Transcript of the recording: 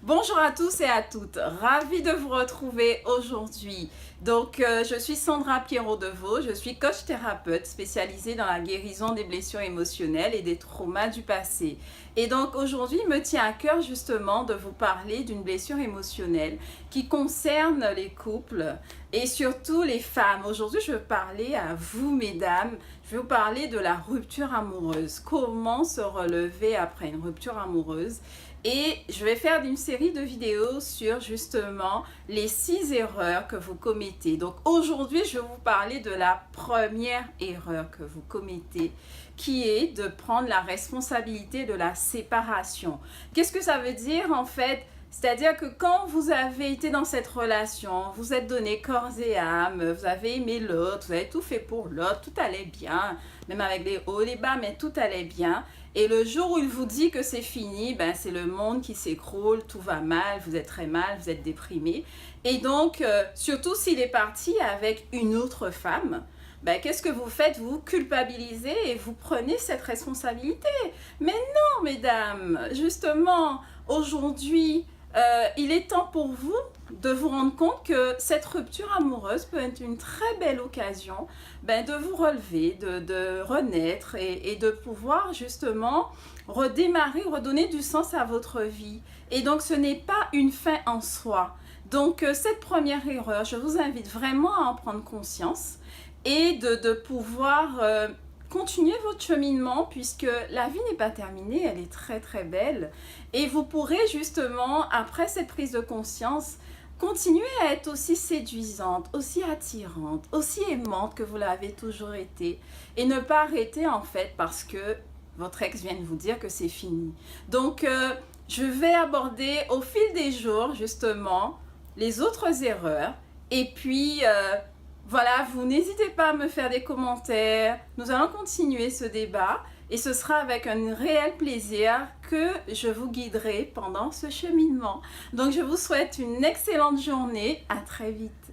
Bonjour à tous et à toutes, ravie de vous retrouver aujourd'hui. Je suis Sandra Pierrot-Deveau, je suis coach thérapeute spécialisée dans la guérison des blessures émotionnelles et des traumas du passé. Et donc aujourd'hui, il me tient à cœur justement de vous parler d'une blessure émotionnelle qui concerne les couples et surtout les femmes. Aujourd'hui, je veux parler à vous, mesdames, je vais vous parler de la rupture amoureuse. Comment se relever après une rupture amoureuse? Et je vais faire une série de vidéos sur justement les 6 erreurs que vous commettez. Donc aujourd'hui, je vais vous parler de la première erreur que vous commettez, qui est de prendre la responsabilité de la séparation. Qu'est-ce que ça veut dire en fait? C'est-à-dire que quand vous avez été dans cette relation, vous êtes donné corps et âme, vous avez aimé l'autre, vous avez tout fait pour l'autre, tout allait bien, même avec les hauts et les bas, mais tout allait bien. Et le jour où il vous dit que c'est fini, ben c'est le monde qui s'écroule, tout va mal, vous êtes très mal, vous êtes déprimé. Et donc, surtout s'il est parti avec une autre femme, ben, qu'est-ce que vous faites? Vous culpabilisez et vous prenez cette responsabilité. Mais non, mesdames, justement, aujourd'hui, il est temps pour vous de vous rendre compte que cette rupture amoureuse peut être une très belle occasion de vous relever, de renaître et de pouvoir justement redémarrer, redonner du sens à votre vie. Et donc ce n'est pas une fin en soi. Donc cette première erreur, je vous invite vraiment à en prendre conscience et de pouvoir continuez votre cheminement puisque la vie n'est pas terminée, elle est très très belle et vous pourrez justement, après cette prise de conscience, continuer à être aussi séduisante, aussi attirante, aussi aimante que vous l'avez toujours été et ne pas arrêter en fait parce que votre ex vient de vous dire que c'est fini. Donc je vais aborder au fil des jours justement les autres erreurs et puis voilà, vous n'hésitez pas à me faire des commentaires. Nous allons continuer ce débat et ce sera avec un réel plaisir que je vous guiderai pendant ce cheminement. Donc je vous souhaite une excellente journée. À très vite.